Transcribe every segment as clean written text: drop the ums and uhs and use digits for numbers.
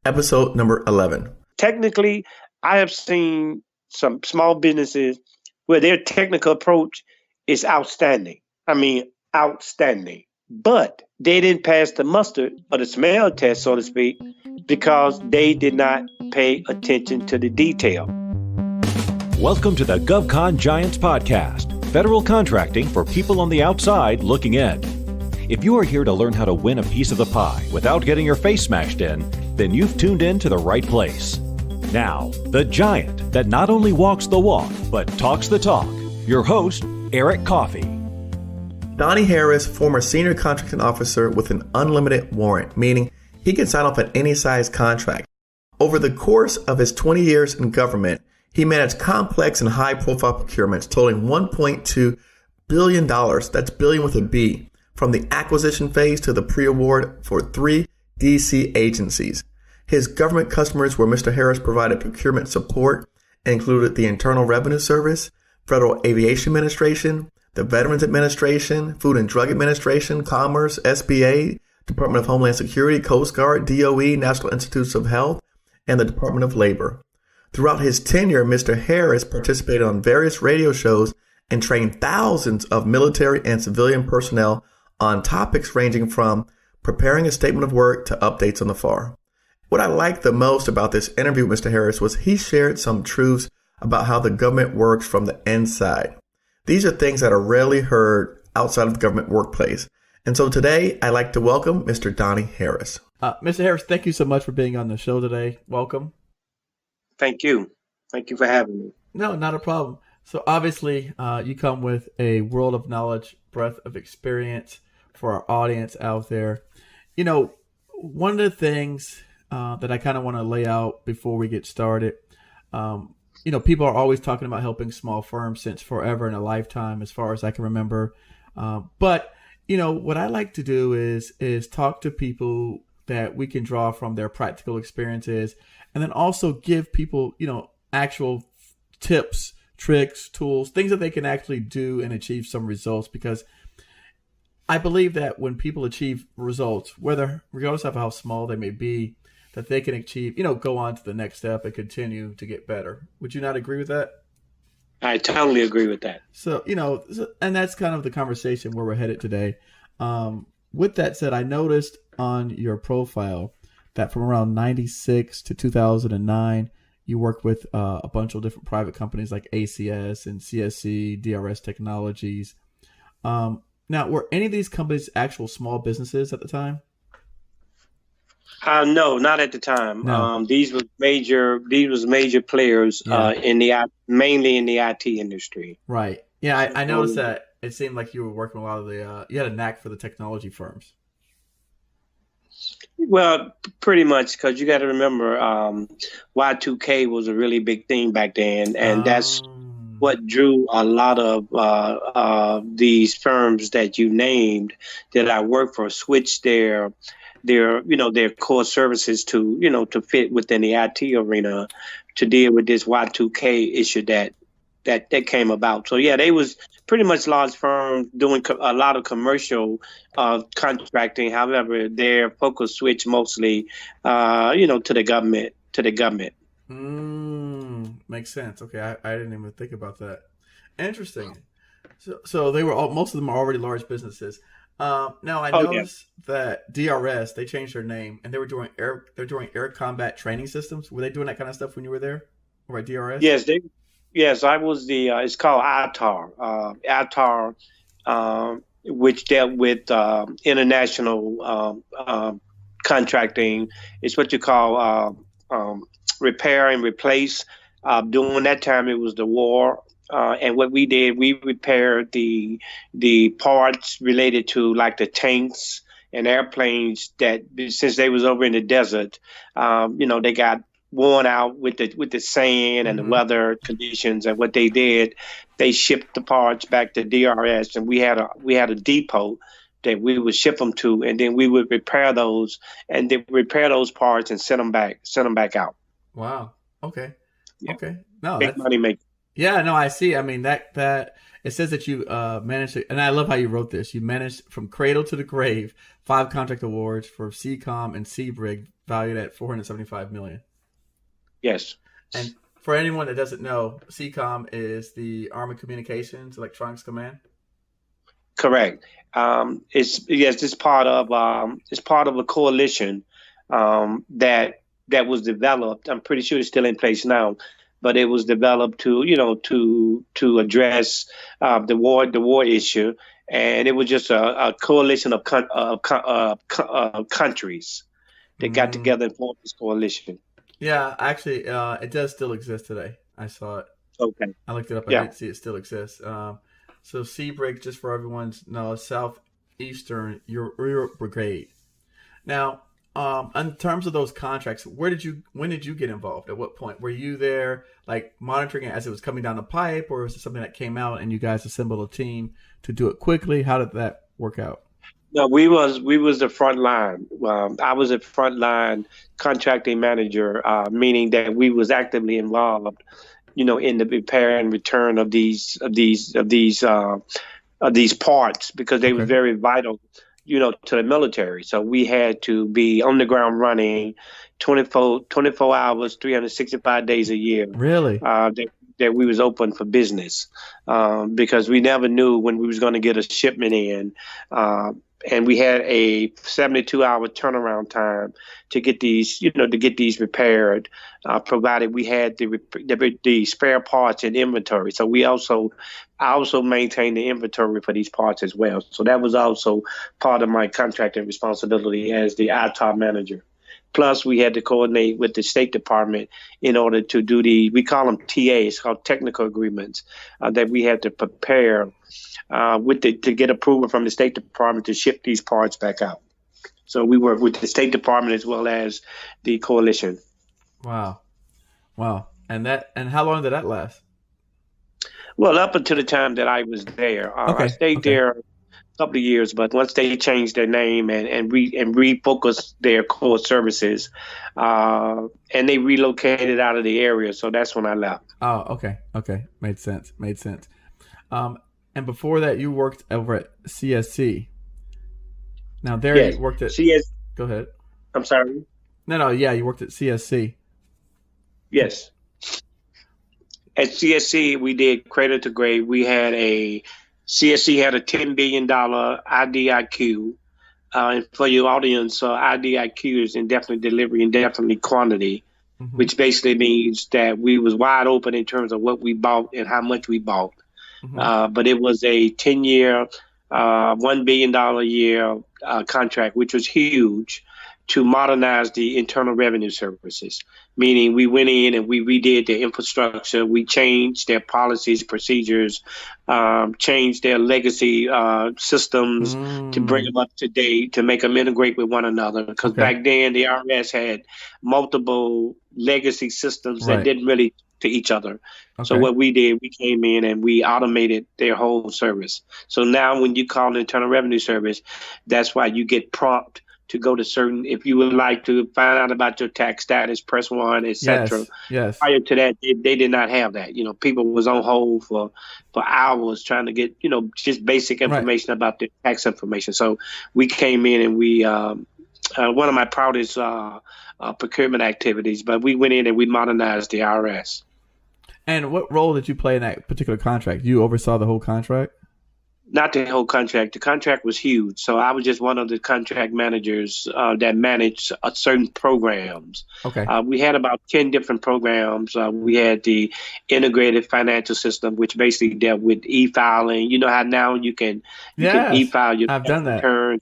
episode number 11. Technically, I have seen some small businesses where their technical approach is outstanding. I mean, outstanding. But they didn't pass the mustard or the smell test, so to speak, because they did not pay attention to the detail. Welcome to the Govcon Giants podcast, federal contracting for people on the outside looking in. If you are here to learn how to win a piece of the pie without getting your face smashed in, then you've tuned in to the right place. Now, the giant that not only walks the walk, but talks the talk, your host, Eric Coffie. Donnie Harris, former senior contracting officer with an unlimited warrant, meaning he can sign off on any size contract. Over the course of his 20 years in government, he managed complex and high-profile procurements totaling $1.2 billion, that's billion with a B, from the acquisition phase to the pre-award for 3 DC agencies. His government customers where Mr. Harris provided procurement support included the Internal Revenue Service, Federal Aviation Administration, the Veterans Administration, Food and Drug Administration, Commerce, SBA, Department of Homeland Security, Coast Guard, DOE, National Institutes of Health, and the Department of Labor. Throughout his tenure, Mr. Harris participated on various radio shows and trained thousands of military and civilian personnel on topics ranging from preparing a statement of work to updates on the FAR. What I liked the most about this interview with Mr. Harris was he shared some truths about how the government works from the inside. These are things that are rarely heard outside of the government workplace. And so today, I'd like to welcome Mr. Donnie Harris. Mr. Harris, thank you so much for being on the show today. Welcome. Thank you. Thank you for having me. No, not a problem. So obviously, you come with a world of knowledge, breadth of experience for our audience out there. You know, one of the things that I kind of want to lay out before we get started, you know, people are always talking about helping small firms since forever in a lifetime, as far as I can remember. But, you know, what I like to do is talk to people that we can draw from their practical experiences, and then also give people, you know, actual tips, tricks, tools, things that they can actually do and achieve some results. Because I believe that when people achieve results, regardless of how small they may be, that they can achieve, you know, go on to the next step and continue to get better. Would you not agree with that? I totally agree with that. So, you know, and that's kind of the conversation where we're headed today. With that said, I noticed on your profile that from around 96 to 2009, you worked with a bunch of different private companies like ACS and CSC, DRS Technologies. Now, were any of these companies actual small businesses at the time? No, not at the time. No. These was major players mainly in the IT industry. Right. Yeah, I noticed that. It seemed like you were working with a lot of you had a knack for the technology firms. Well, pretty much, because you got to remember, Y2K was a really big thing back then, and that's what drew a lot of these firms that you named that I work for switch their core services to fit within the IT arena to deal with this Y2K issue that came about. So yeah, they was pretty much large firms doing a lot of commercial contracting. However, their focus switched mostly to the government. Makes sense. Okay, I didn't even think about that. Interesting. So they were most of them are already large businesses. Now I noticed that DRS, they changed their name and they're doing air combat training systems. Were they doing that kind of stuff when you were there? Or at DRS? Yes, I was it's called ITAR, which dealt with international contracting. It's what you call repair and replace. During that time, it was the war. And what we did, we repaired the parts related to like the tanks and airplanes that, since they was over in the desert, they got worn out with the sand and the weather conditions. And what they did, they shipped the parts back to DRS, and we had a depot that we would ship them to, and then we would repair those parts and send them back out. Wow. Okay. Yeah. Okay. No, big money maker. Yeah, no, I see. I mean, that it says that you managed to, and I love how you wrote this. You managed from cradle to the grave 5 contract awards for CCOM and CBRIG valued at $475 million. Yes. And for anyone that doesn't know, CCOM is the Army Communications Electronics Command. Correct. It's part of a coalition that was developed. I'm pretty sure it's still in place now, but it was developed to address the war issue, and it was just a coalition of countries that got together and formed this coalition. Yeah, actually, it does still exist today. I saw it. Okay. I looked it up. I didn't see it still exists. So CBRIG, just for everyone's knowledge, Southeastern Europe Brigade. Now, in terms of those contracts, when did you get involved? At what point were you there, like monitoring it as it was coming down the pipe, or was it something that came out and you guys assembled a team to do it quickly? How did that work out? No, we was the front line. I was a front line contracting manager, meaning that we was actively involved, in the repair and return of these parts, because they were very vital, to the military. So we had to be on the ground running 24 hours, 365 days a year. Really? That we was open for business, because we never knew when we was going to get a shipment in. And we had a 72-hour turnaround time to get these, repaired, provided we had the spare parts in inventory. So I also maintained the inventory for these parts as well. So that was also part of my contracting responsibility as the ITAR manager. Plus, we had to coordinate with the State Department in order to do we call them TAs, called technical agreements, that we had to prepare to get approval from the State Department to ship these parts back out. So we work with the State Department as well as the coalition. Wow. And how long did that last? Well, up until the time that I was there. I stayed there a couple of years, but once they changed their name and refocused their core services, and they relocated out of the area, so that's when I left. Oh, okay, made sense. And before that, you worked over at CSC. Now you worked at CS. Go ahead. I'm sorry. No, yeah, you worked at CSC. Yes. At CSC, we did cradle to grave. CSC had a $10 billion IDIQ. And for your audience, IDIQ is indefinite delivery, indefinite quantity, which basically means that we was wide open in terms of what we bought and how much we bought. But it was a 10-year, $1 billion a year contract, which was huge, to modernize the Internal Revenue Services, meaning we went in and we redid their infrastructure. We changed their policies, procedures, changed their legacy systems to bring them up to date, to make them integrate with one another. Because back then, the IRS had multiple legacy systems that didn't really to each other. So what we did, we came in and we automated their whole service. So now when you call the Internal Revenue Service, that's why you get prompt to go to certain, if you would like to find out about your tax status, press 1, etc. Yes. Prior to that, they did not have that. People was on hold for hours trying to get, just basic information about their tax information. So we came in and we, one of my proudest procurement activities, but we went in and we modernized the IRS. And what role did you play in that particular contract? You oversaw the whole contract? Not the whole contract. The contract was huge. So I was just one of the contract managers that managed certain programs. We had about 10 different programs. We had the integrated financial system, which basically dealt with e-filing. You know how now you can e-file your I've done that. return.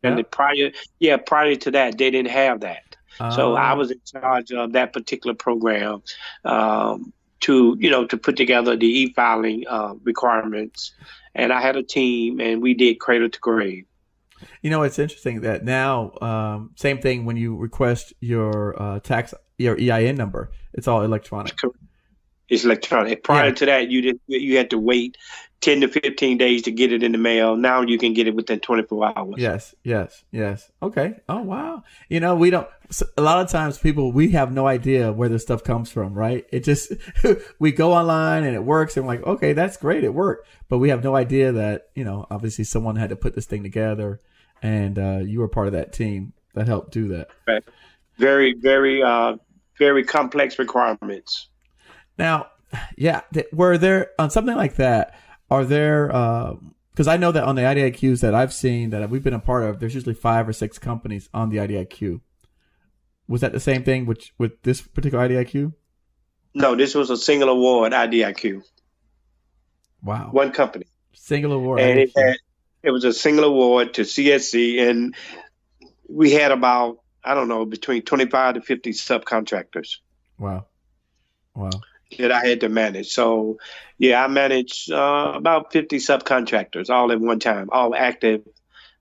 And prior to that, they didn't have that. So I was in charge of that particular program to put together the e-filing requirements. And I had a team, and we did cradle to grave. It's interesting that now, same thing when you request your your EIN number, it's all electronic. It's electronic. Prior to that, you had to wait 10 to 15 days to get it in the mail. Now you can get it within 24 hours. Yes. Okay. Oh, wow. We don't, a lot of times we have no idea where this stuff comes from, right? It just, we go online and it works and we're like, okay, that's great. It worked. But we have no idea that, obviously someone had to put this thing together and you were part of that team that helped do that. Right. Very, very, very complex requirements. Now, yeah, were there, on something like that, are there, because I know that on the IDIQs that I've seen that we've been a part of, there's usually 5 or 6 companies on the IDIQ. Was that the same thing with this particular IDIQ? No, this was a single award IDIQ. Wow. One company. Single award. And it was a single award to CSC, and we had about, I don't know, between 25 to 50 subcontractors. Wow. That I had to manage. So, yeah, I managed about 50 subcontractors all at one time, all active,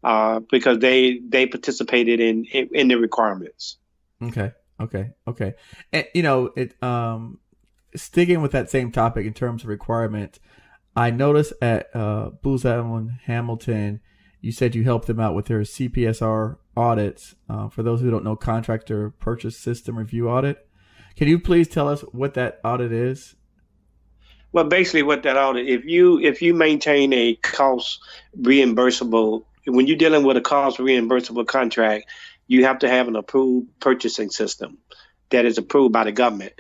because they participated in the requirements. Okay. And sticking with that same topic in terms of requirement, I noticed at Booz Allen Hamilton, you said you helped them out with their CPSR audits. For those who don't know, Contractor Purchase System Review Audit. Can you please tell us what that audit is? Well, basically what that audit, if you maintain a cost reimbursable, when you're dealing with a cost reimbursable contract, you have to have an approved purchasing system that is approved by the government.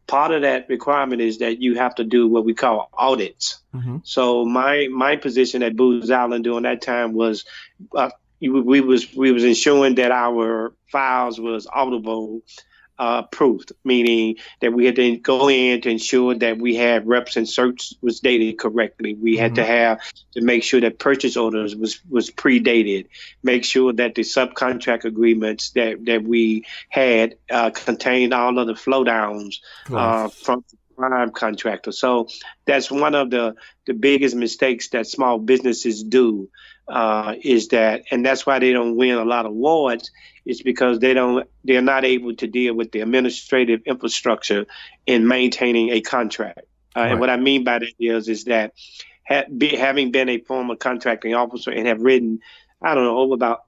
Part of that requirement is that you have to do what we call audits. Mm-hmm. So my position at Booz Allen during that time was we was ensuring that our files was auditable, approved, meaning that we had to go in to ensure that we had reps and certs was dated correctly. We had to have to make sure that purchase orders was predated, make sure that the subcontract agreements that we had contained all of the flow downs from the prime contractor. So that's one of the biggest mistakes that small businesses do, is that, and that's why they don't win a lot of awards. It's because they're not able to deal with the administrative infrastructure in maintaining a contract. Right. And what I mean by that is that having been a former contracting officer and have written, I don't know,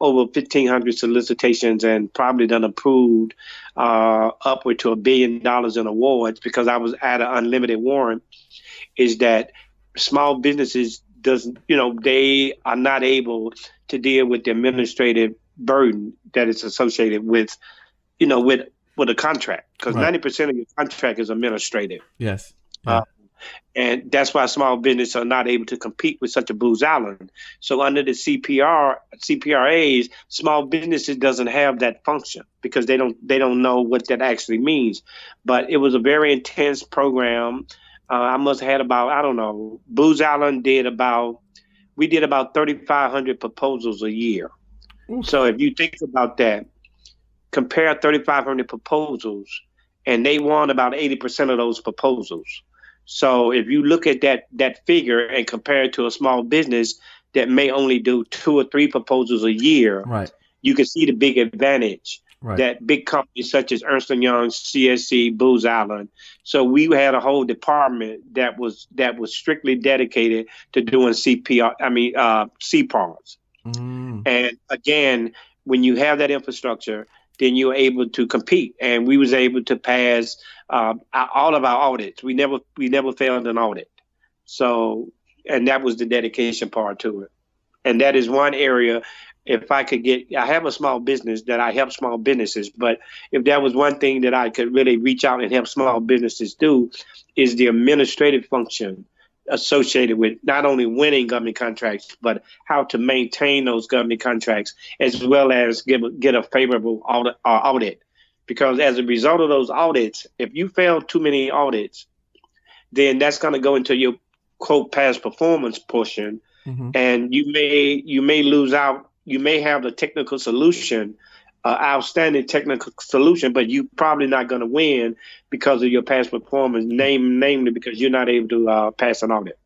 over 1,500 solicitations and probably done approved upward to $1 billion in awards, because I was at an unlimited warrant, is that small businesses they are not able to deal with the administrative burden that is associated with a contract, because 90% of your contract is administrative. Yes. Yeah. And that's why small businesses are not able to compete with such a Booz Allen. So under the CPRAs, small businesses doesn't have that function because they don't know what that actually means. But it was a very intense program. I must have had about, I don't know, Booz Allen did about 3,500 proposals a year. Ooh. So if you think about that, compare 3,500 proposals, and they won about 80% of those proposals. So if you look at that figure and compare it to a small business that may only do 2 or 3 proposals a year, right, you can see the big advantage. Right. That big companies such as Ernst & Young, CSC, Booz Allen. So we had a whole department that was strictly dedicated to doing CPARs. And again, when you have that infrastructure, then you're able to compete. And we was able to pass all of our audits. We never failed an audit. So, and that was the dedication part to it. And that is one area. If I could I have a small business that I help small businesses, but if that was one thing that I could really reach out and help small businesses do, is the administrative function associated with not only winning government contracts, but how to maintain those government contracts, as well as get a favorable audit. Because as a result of those audits, if you fail too many audits, then that's going to go into your quote past performance portion, and you may lose out. You may have the technical solution, outstanding technical solution, but you're probably not going to win because of your past performance, namely because you're not able to pass an audit.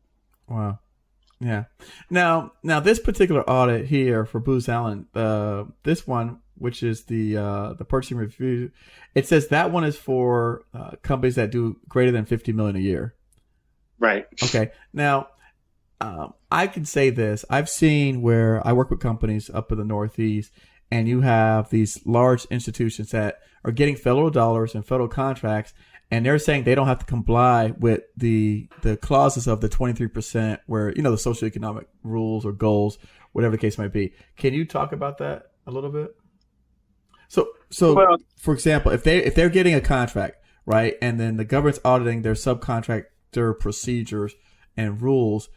Wow. Yeah. Now this particular audit here for Booz Allen, this one, which is the purchasing review, it says that one is for companies that do greater than $50 million a year. Right. Okay. Now, I can say this. I've seen where I work with companies up in the Northeast, and you have these large institutions that are getting federal dollars and federal contracts, and they're saying they don't have to comply with the clauses of the 23% where, the socioeconomic rules or goals, whatever the case might be. Can you talk about that a little bit? So well, for example, if they're getting a contract, right, and then the government's auditing their subcontractor procedures and rules,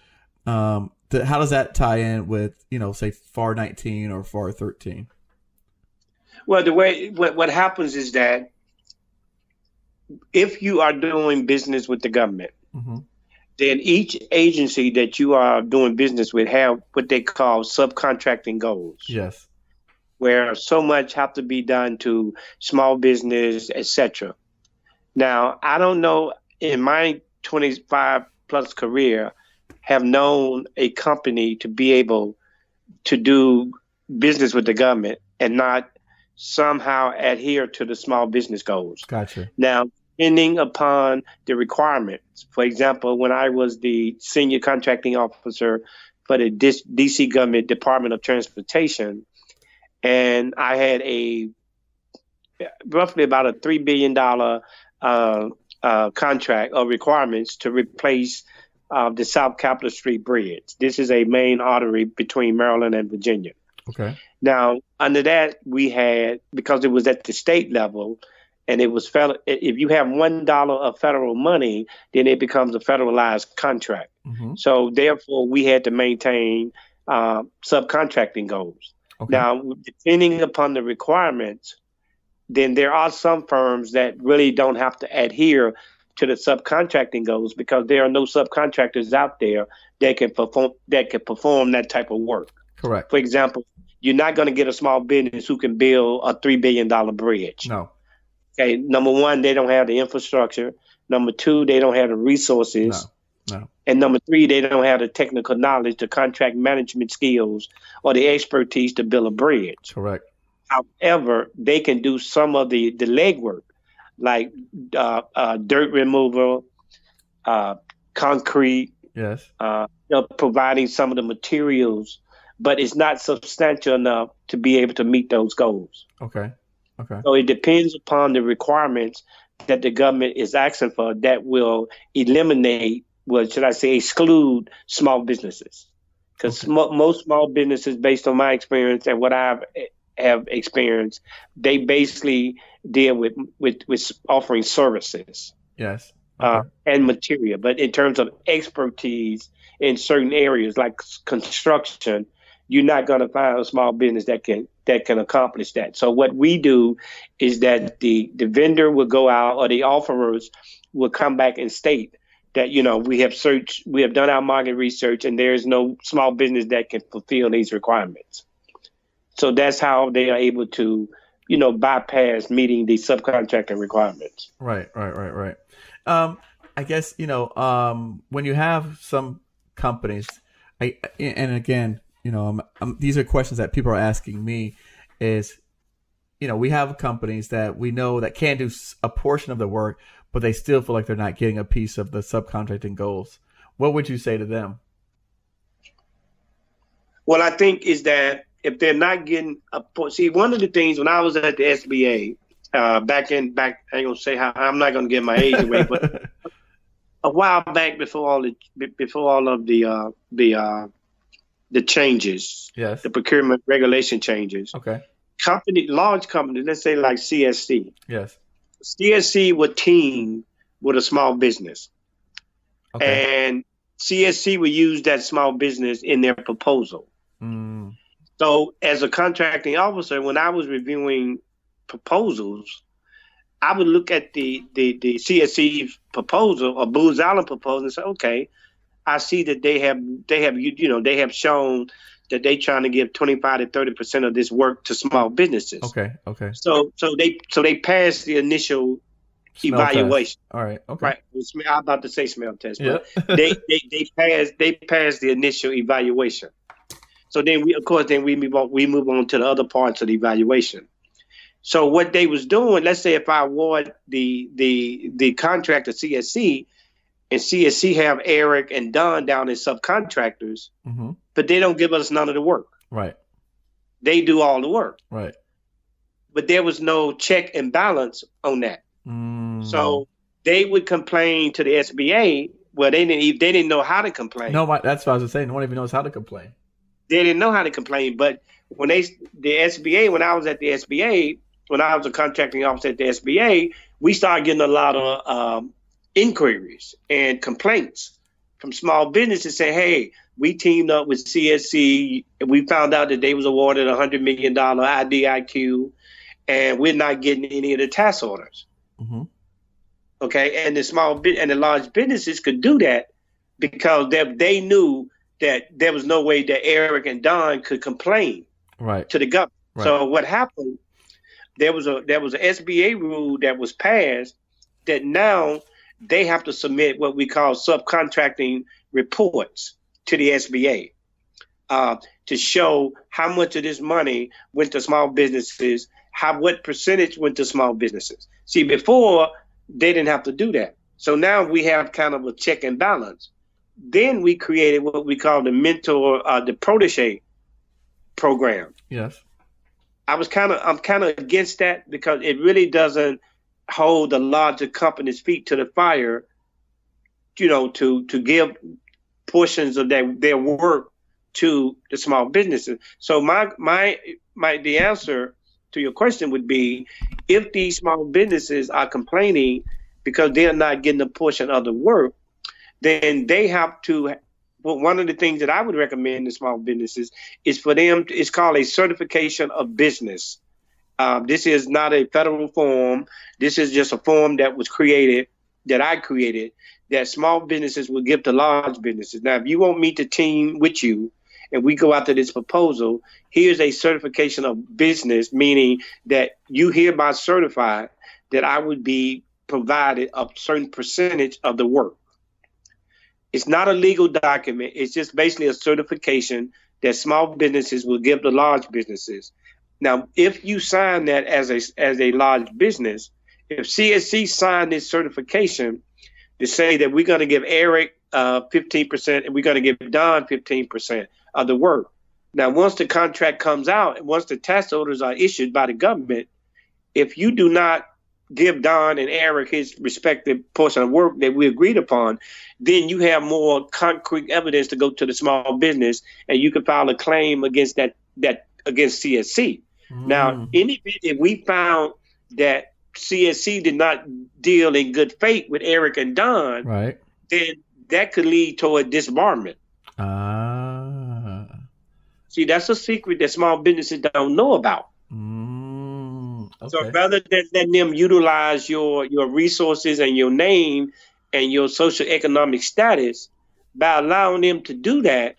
how does that tie in with, say FAR 19 or FAR 13? Well, the way what happens is that if you are doing business with the government, mm-hmm. then each agency that you are doing business with have what they call subcontracting goals. Yes. Where so much have to be done to small business, etc. Now, I don't know, in my 25 plus career, have known a company to be able to do business with the government and not somehow adhere to the small business goals. Gotcha. Now, depending upon the requirements, for example, when I was the senior contracting officer for the DC government Department of Transportation, and I had roughly about a $3 billion contract of requirements to replace the South Capitol Street Bridge. This is a main artery between Maryland and Virginia. Okay. Now, under that, we had, because it was at the state level, and it was if you have $1 of federal money, then it becomes a federalized contract. Mm-hmm. So therefore, we had to maintain subcontracting goals. Okay. Now, depending upon the requirements, then there are some firms that really don't have to adhere to the subcontracting goals because there are no subcontractors out there that can perform that type of work. Correct. For example, you're not going to get a small business who can build a $3 billion bridge. No. Okay. Number one, they don't have the infrastructure. Number two, they don't have the resources. No. And number three, they don't have the technical knowledge, the contract management skills, or the expertise to build a bridge. Correct. However, they can do some of the legwork, like dirt removal, concrete, yes, providing some of the materials, but it's not substantial enough to be able to meet those goals. Okay. So it depends upon the requirements that the government is asking for that will eliminate, exclude small businesses. Because most small businesses, based on my experience and what I have experienced, they basically deal with offering services. Yes. And material. But in terms of expertise in certain areas like construction, you're not going to find a small business that can accomplish that. So what we do is that the vendor will go out, or the offerers will come back and state that, we have done our market research, and there is no small business that can fulfill these requirements. So that's how they are able to, bypass meeting these subcontracting requirements. Right. I guess, when you have some companies, these are questions that people are asking me is, we have companies that we know that can do a portion of the work, but they still feel like they're not getting a piece of the subcontracting goals. What would you say to them? Well, I think is that if they're not getting one of the things when I was at the SBA, back, I ain't gonna say how, I'm not gonna give my age away, but a while back before all of the changes, yes, the procurement regulation changes. Okay. Large companies, let's say like CSC. Yes. CSC would team with a small business. Okay. And CSC would use that small business in their proposal. Mm. So as a contracting officer, when I was reviewing proposals, I would look at the CSC proposal or Booz Allen proposal and say, okay, I see that they have shown that they're trying to give 25 to 30% of this work to small businesses. Okay. So they passed the initial smell evaluation. Test. All right. Okay. Right. I'm about to say smell test. Yeah. But they passed the initial evaluation. So then we move on to the other parts of the evaluation. So what they was doing, let's say if I award the contract to CSC, and CSC have Eric and Don down as subcontractors, but they don't give us none of the work. Right. They do all the work. Right. But there was no check and balance on that. So they would complain to the SBA. Well, they didn't know how to complain. No, that's what I was saying. No one even knows how to complain. They didn't know how to complain. But when the SBA, when I was at the SBA, when I was a contracting officer at the SBA, we started getting a lot of inquiries and complaints from small businesses saying, hey, we teamed up with CSC and we found out that they was awarded $100 million IDIQ and we're not getting any of the task orders. Okay, and the large businesses could do that because they knew that there was no way that Eric and Don could complain to the government. Right. So what happened? There was an SBA rule that was passed that now they have to submit what we call subcontracting reports to the SBA to show how much of this money went to small businesses, what percentage went to small businesses. See, before they didn't have to do that. So now we have kind of a check and balance. Then we created what we call the mentor, the protege program. Yes. I'm kind of against that because it really doesn't hold the larger companies' feet to the fire, to give portions of their work to the small businesses. So the answer to your question would be, if these small businesses are complaining because they're not getting a portion of the work, then they have to. Well, one of the things that I would recommend to small businesses is for them. It's called a certification of business. This is not a federal form. This is just a form that I created, that small businesses will give to large businesses. Now, if you want me to team with you and we go after this proposal, here's a certification of business, meaning that you hereby certify that I would be provided a certain percentage of the work. It's not a legal document. It's just basically a certification that small businesses will give to large businesses. Now, if you sign that as a large business, if CSC signed this certification to say that we're going to give Eric 15% and we're going to give Don 15% of the work. Now, once the contract comes out and once the task orders are issued by the government, if you do not give Don and Eric his respective portion of work that we agreed upon, then you have more concrete evidence to go to the small business and you can file a claim against against CSC. Now, if we found that CSC did not deal in good faith with Eric and Don, right, then that could lead to a disbarment. See, that's a secret that small businesses don't know about. Okay. So rather than letting them utilize your resources and your name and your socioeconomic status, by allowing them to do that,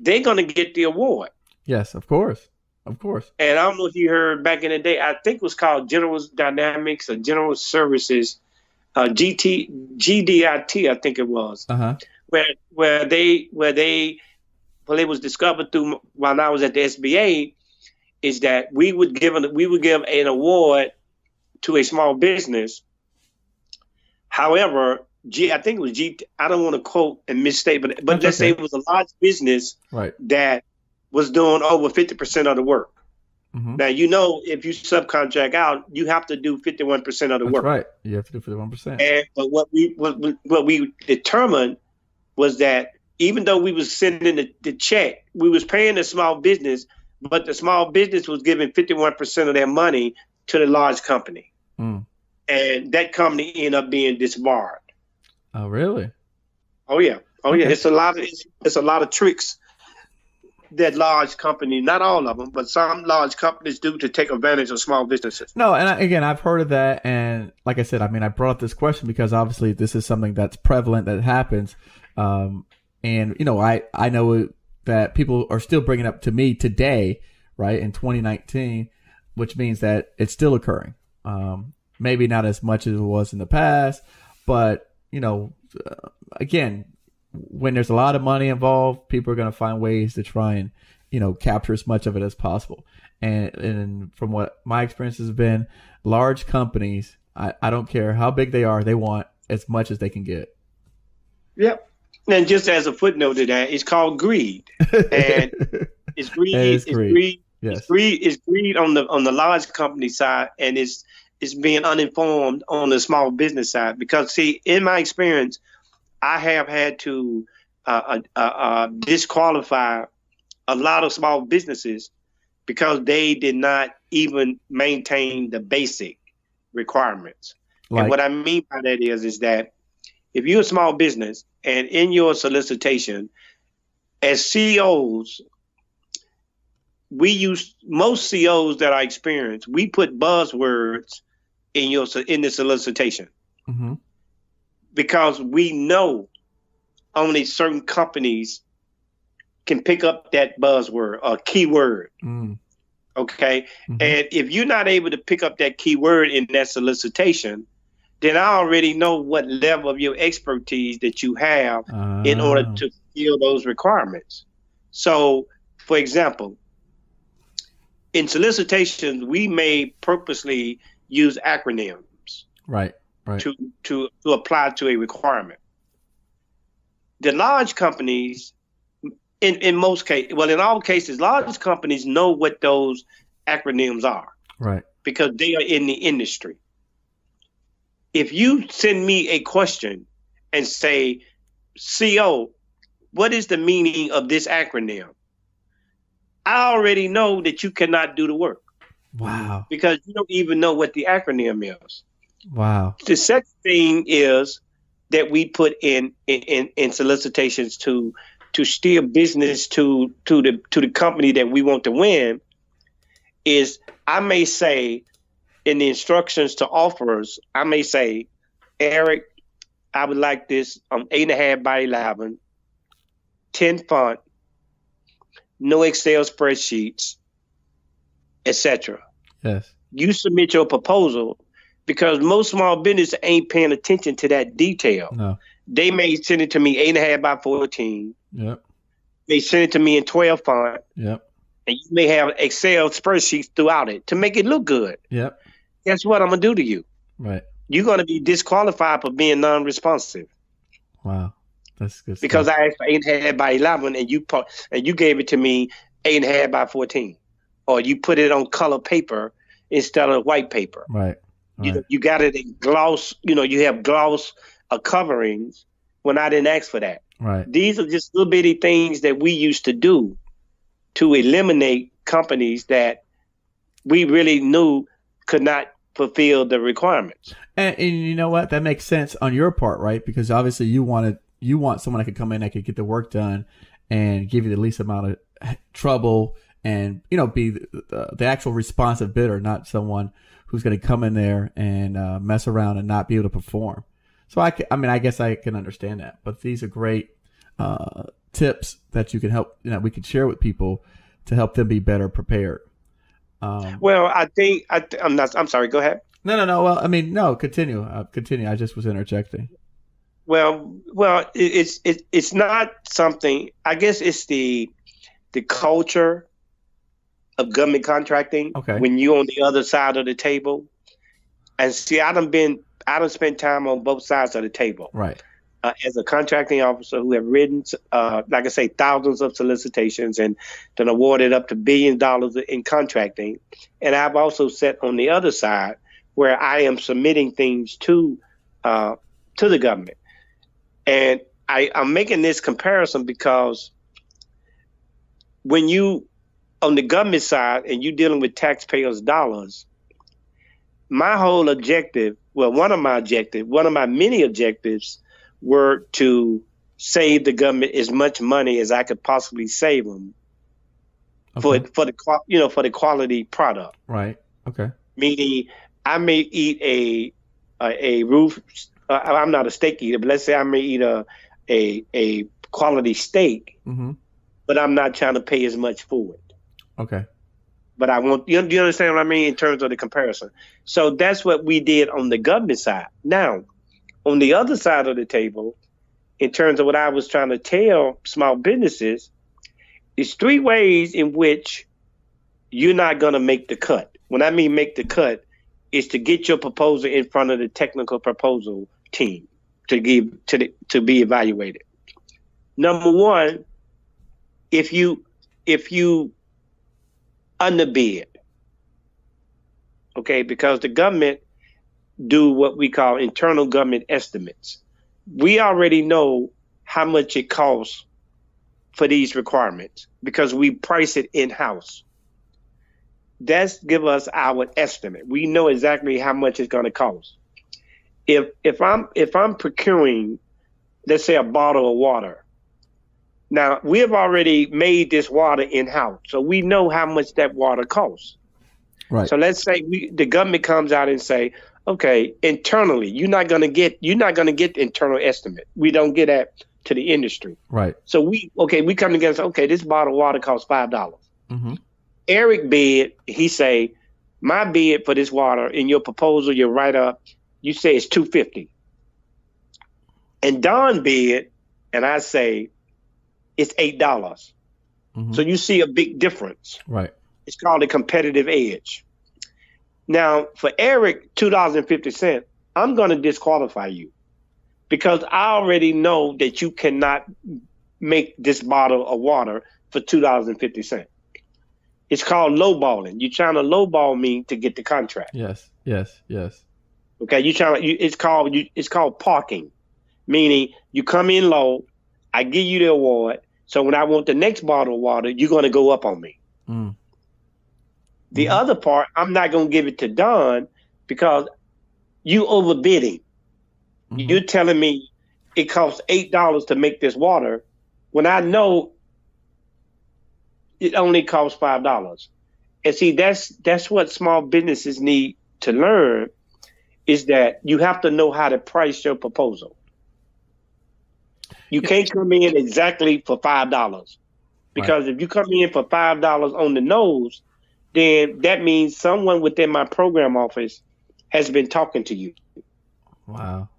they're going to get the award. Yes, of course. Of course. And I don't know if you heard back in the day, I think it was called General Dynamics or General Services, GDIT, I think it was, where it was discovered through when I was at the SBA, is that we would give an award to a small business. However, I think it was I don't want to quote and misstate, but let's say it was a large business that was doing over 50% of the work. Now, if you subcontract out, you have to do 51% of the work. Right. You have to do 51%. But what we determined was that even though we was sending the check, we was paying the small business, but the small business was giving 51% of their money to the large company. And that company ended up being disbarred. Oh, really? Oh, yeah. Yeah. It's a lot of tricks that large companies, not all of them, but some large companies do to take advantage of small businesses. No, and I've heard of that. And like I said, I brought up this question because obviously this is something that's prevalent that happens. And, I know that people are still bringing up to me today, right, in 2019, which means that it's still occurring. Maybe not as much as it was in the past, but, again, when there's a lot of money involved, people are going to find ways to try and, capture as much of it as possible. And from what my experience has been, large companies, I don't care how big they are, they want as much as they can get. Yep. And just as a footnote to that, it's called greed, and it's greed. It's greed. Yes. It's greed on the large company side, and it's being uninformed on the small business side. Because see, in my experience, I have had to disqualify a lot of small businesses because they did not even maintain the basic requirements. Like, and what I mean by that is that if you're a small business and in your solicitation, as COs, most COs that I experience, we put buzzwords in the solicitation mm-hmm. because we know only certain companies can pick up that buzzword or keyword. Mm. Okay. Mm-hmm. And if you're not able to pick up that keyword in that solicitation, then I already know what level of your expertise that you have in order to fulfill those requirements. So, for example, in solicitations, we may purposely use acronyms right. to apply to a requirement. The large companies, in most cases, well, in all cases, large companies know what those acronyms are, right? Because they are in the industry. If you send me a question and say, CO, what is the meaning of this acronym? I already know that you cannot do the work. Wow. Because you don't even know what the acronym is. Wow. The second thing is that we put in solicitations to steer business to the company that we want to win is I may say in the instructions to offers, I may say, Eric, I would like this 8.5 by 11, 10 font, no Excel spreadsheets, etc. Yes. You submit your proposal because most small business ain't paying attention to that detail. No. They may send it to me 8.5 by 14. Yep. They send it to me in 12 font. Yep. And you may have Excel spreadsheets throughout it to make it look good. Yep. Guess what I'm going to do to you? Right. You're going to be disqualified for being non-responsive. Wow. That's good because stuff. I asked for 8.5 by 11 and you gave it to me 8.5 by 14. Or you put it on color paper instead of white paper. Right. You got it in gloss, you have gloss coverings when I didn't ask for that. Right. These are just little bitty things that we used to do to eliminate companies that we really knew could not fulfill the requirements. And you know what? That makes sense on your part, right? Because obviously you want someone that could come in that could get the work done and give you the least amount of trouble and, be the actual responsive bidder, not someone who's going to come in there and mess around and not be able to perform. So I guess I can understand that, but these are great tips that you can help, we can share with people to help them be better prepared. Well, I'm sorry, go ahead. No. Well, no, continue. I just was interjecting. Well, it's not something, I guess it's the culture of government contracting. Okay. When you're on the other side of the table. And see, I done spent time on both sides of the table. Right. As a contracting officer who have written, like I say, thousands of solicitations and been awarded up to $billions in contracting. And I've also sat on the other side where I am submitting things to the government. And I'm making this comparison because when you on the government side and you're dealing with taxpayers' dollars, my whole objective, well, one of my many objectives were to save the government as much money as I could possibly save them for the quality product. Right. Okay. Meaning I may eat a roof. I'm not a steak eater, but let's say I may eat a quality steak, mm-hmm. but I'm not trying to pay as much for it. Okay. But I want, do you understand what I mean in terms of the comparison? So that's what we did on the government side. Now, on the other side of the table, in terms of what I was trying to tell small businesses, is 3 ways in which you're not going to make the cut. When I mean make the cut, is to get your proposal in front of the technical proposal team. to be evaluated. Number one, if you underbid, okay, because the government do what we call internal government estimates. We already know how much it costs for these requirements because we price it in-house. That's give us our estimate. We know exactly how much it's going to cost. If I'm procuring, let's say, a bottle of water. Now, we have already made this water in-house, so we know how much that water costs. Right. So let's say the government comes out and say, okay, internally, you're not going to get the internal estimate. We don't get that to the industry. Right. So we come together and say, okay, this bottle of water costs $5. Mm-hmm. Eric bid, he say, my bid for this water in your proposal, your write-up, you say it's $2.50. And Don bid, and I say it's $8. Mm-hmm. So you see a big difference. Right. It's called a competitive edge. Now, for Eric, $2.50, I'm going to disqualify you because I already know that you cannot make this bottle of water for $2.50. It's called lowballing. You're trying to lowball me to get the contract. Yes. Okay, it's called parking, meaning you come in low, I give you the award, so when I want the next bottle of water, you're going to go up on me. Mm. The other part, I'm not going to give it to Don because you overbidding. Mm-hmm. You're telling me it costs $8 to make this water when I know it only costs $5. And see, that's what small businesses need to learn is that you have to know how to price your proposal. You can't come in exactly for $5 because if you come in for $5 on the nose, then that means someone within my program office has been talking to you. Wow.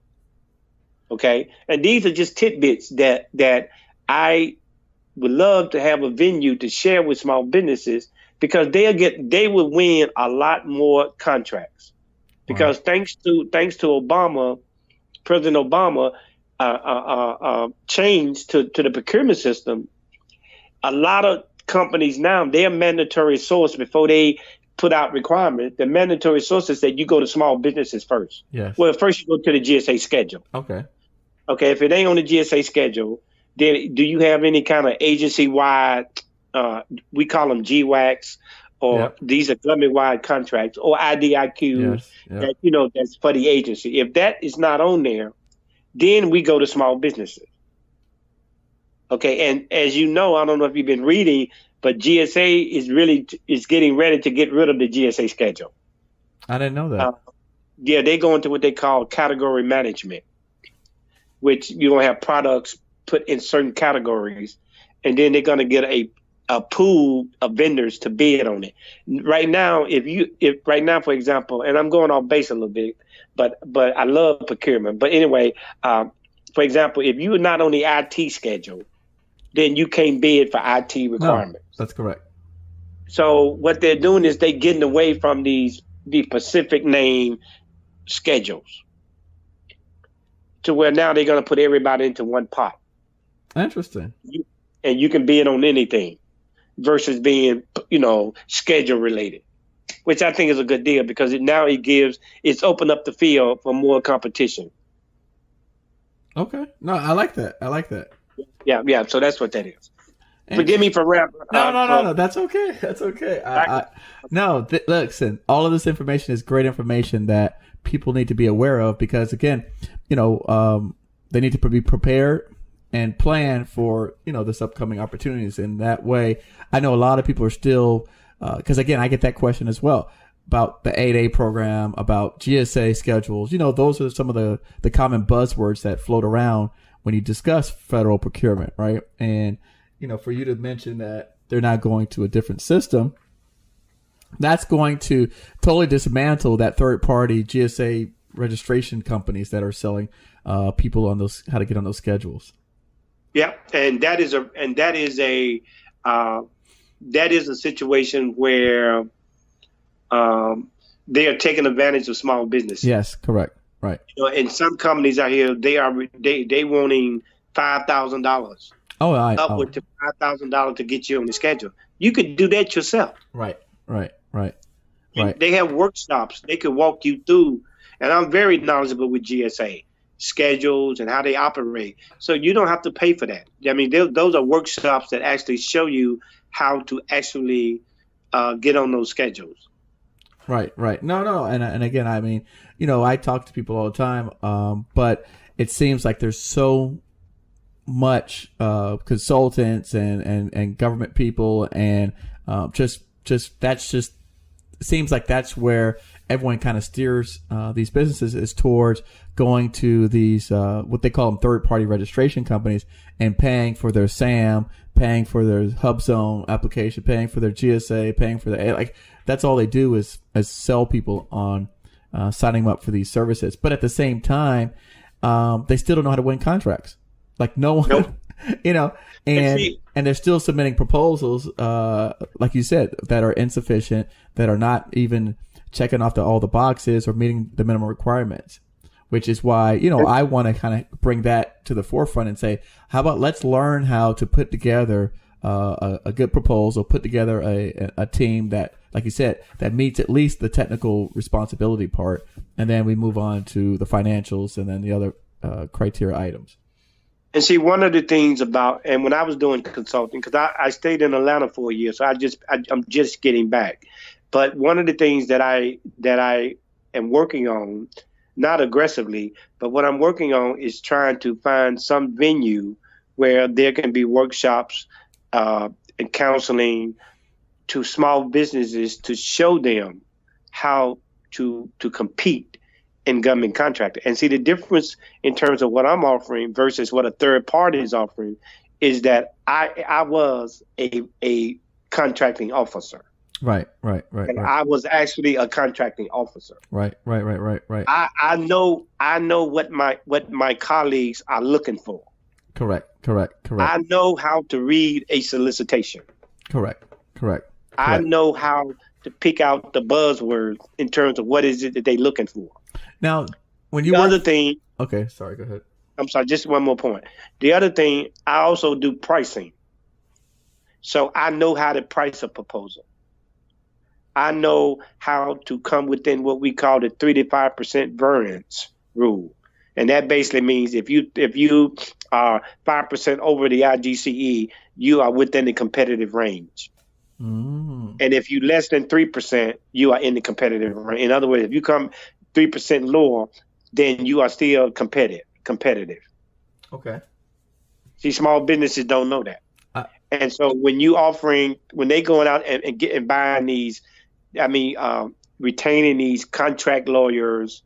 Okay. And these are just tidbits that I would love to have a venue to share with small businesses because they will win a lot more contracts. Because thanks to Obama, President Obama changed to the procurement system, a lot of companies now, they're mandatory source before they put out requirements. The mandatory sources that you go to small businesses first. Yes. Well, first you go to the GSA schedule. Okay. Okay, if it ain't on the GSA schedule, then do you have any kind of agency-wide, we call them GWACs, or these are government-wide contracts, or IDIQs, that, that's for the agency. If that is not on there, then we go to small businesses. Okay, and as you know, I don't know if you've been reading, but GSA is getting ready to get rid of the GSA schedule. I didn't know that. They go into what they call category management, which you're going to have products put in certain categories, and then they're going to get a pool of vendors to bid on it. Right now, for example, and I'm going off base a little bit, but I love procurement. But anyway, for example, if you're not on the IT schedule, then you can't bid for IT requirements. No, that's correct. So what they're doing is they're getting away from the Pacific name schedules to where now they're going to put everybody into one pot. Interesting. And you can bid on anything versus being, schedule related, which I think is a good deal because it's opened up the field for more competition. Okay. No, I like that. Yeah. So that's what that is. Forgive me for rap. No. That's okay. Listen, all of this information is great information that people need to be aware of because, again, they need to be prepared and plan for, this upcoming opportunities. And that way, I know a lot of people are still, because again, I get that question as well about the 8A program, about GSA schedules. Those are some of the common buzzwords that float around when you discuss federal procurement, right? And, for you to mention that they're not going to a different system, that's going to totally dismantle that third-party GSA registration companies that are selling people on those, how to get on those schedules. Yeah, and that is a situation where they are taking advantage of small businesses. Yes, correct. Right. And some companies out here, they wanting $5,000, upward to $5,000 to get you on the schedule. You could do that yourself. Right. They have workshops. They could walk you through, and I'm very knowledgeable with GSA schedules and how they operate. So you don't have to pay for that. I mean, those are workshops that actually show you how to actually get on those schedules. Right. No. And again, I mean, I talk to people all the time, but it seems like there's so much consultants and government people and just it seems like that's where everyone kind of steers these businesses is towards going to these what they call them third-party registration companies and paying for their SAM, paying for their hub zone application, paying for their GSA, paying for their that's all they do is sell people on signing them up for these services. But at the same time, they still don't know how to win contracts. Like no one, nope. And they're still submitting proposals, like you said, that are insufficient, that are not even checking off all the boxes or meeting the minimum requirements, which is why, I want to kind of bring that to the forefront and say, how about let's learn how to put together a good proposal, put together a team that, like you said, that meets at least the technical responsibility part. And then we move on to the financials and then the other criteria items. And see, one of the things and when I was doing consulting, because I stayed in Atlanta for a year, so I'm just getting back. But one of the things that I am working on, not aggressively, but what I'm working on is trying to find some venue where there can be workshops and counseling to small businesses to show them how to compete in government contracting. And see, the difference in terms of what I'm offering versus what a third party is offering is that I was a contracting officer. Right. And I was actually a contracting officer. Right. I know what my colleagues are looking for. Correct. I know how to read a solicitation. Correct. I know how to pick out the buzzwords in terms of what is it that they're looking for. Now, when you other thing. Okay, sorry, go ahead. I'm sorry, just one more point. The other thing, I also do pricing. So I know how to price a proposal. I know how to come within what we call the 3 to 5% variance rule. And that basically means if you are 5% over the IGCE, you are within the competitive range. And if you less than 3%, you are in the competitive range. In other words, if you come 3% lower, then you are still competitive. Okay. See, small businesses don't know that. And so when they going out and buying these, retaining these contract lawyers,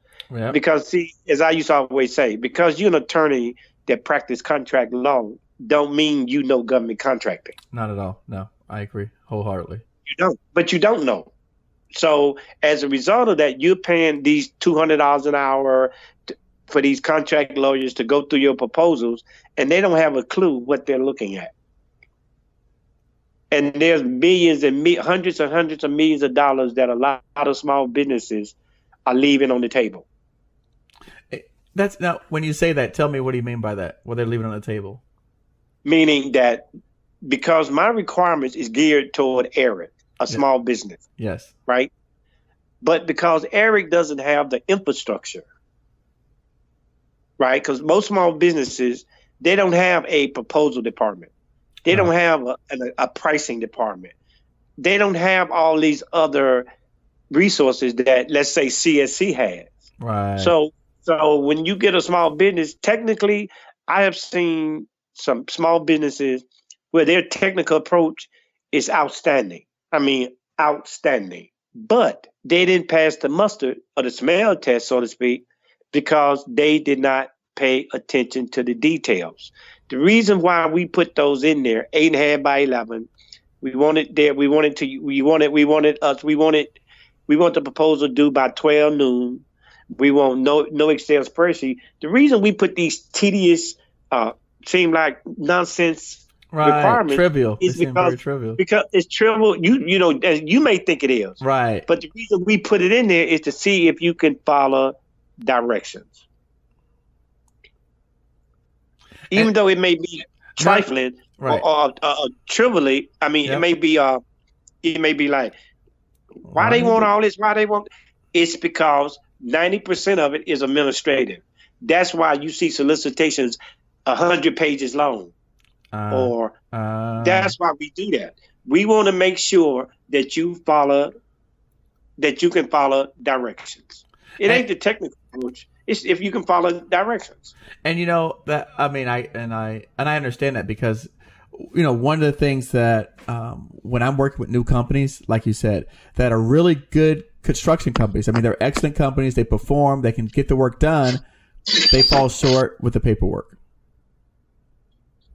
because see, as I used to always say, because you're an attorney that practice contract law, don't mean you know government contracting. Not at all. No, I agree wholeheartedly. You don't, but you don't know. So as a result of that, you're paying these $200 an hour for these contract lawyers to go through your proposals, and they don't have a clue what they're looking at. And there's millions and hundreds and hundreds of millions of dollars that a lot of small businesses are leaving on the table. That's now, when you say that, tell me, what do you mean by that? What they're leaving on the table? Meaning that because my requirements is geared toward Eric, a small business. Yes. Right. But because Eric doesn't have the infrastructure, right? Because most small businesses, they don't have a proposal department. They don't have a pricing department. They don't have all these other resources that, let's say, CSC has. Right. So when you get a small business, technically, I have seen some small businesses where their technical approach is outstanding. Outstanding. But they didn't pass the muster or the smell test, so to speak, because they did not pay attention to the details. The reason why we put those in there, 8.5 by 11, we want the proposal due by 12 noon. We want no Excel spreadsheet. The reason we put these tedious, seem like nonsense requirements trivial. is because it's trivial. You may think it is, right? But the reason we put it in there is to see if you can follow directions. Even though it may be trifling or trivially, I mean, it may be like, why they want all this? Why they want? It's because 90% of it is administrative. That's why you see solicitations 100 pages long. That's why we do that. We want to make sure that you can follow directions. It ain't the technical approach. It's if you can follow directions. And that, I mean, I understand that because, one of the things that when I'm working with new companies, like you said, that are really good construction companies. I mean, they're excellent companies. They perform. They can get the work done. They fall short with the paperwork.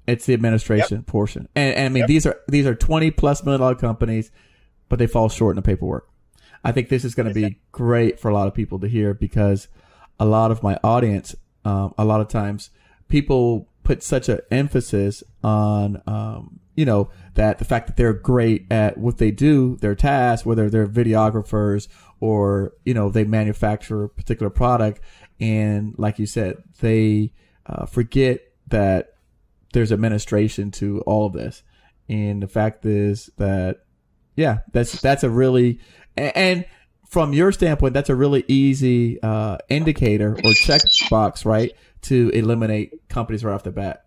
It's the administration portion. And I mean, these are $20+ million companies, but they fall short in the paperwork. I think this is going to be great for a lot of people to hear because a lot of my audience, a lot of times people put such an emphasis on, that the fact that they're great at what they do, their tasks, whether they're videographers or, they manufacture a particular product. And like you said, they forget that there's administration to all of this. And the fact is that, that's a really, and from your standpoint, that's a really easy indicator or checkbox, right, to eliminate companies right off the bat,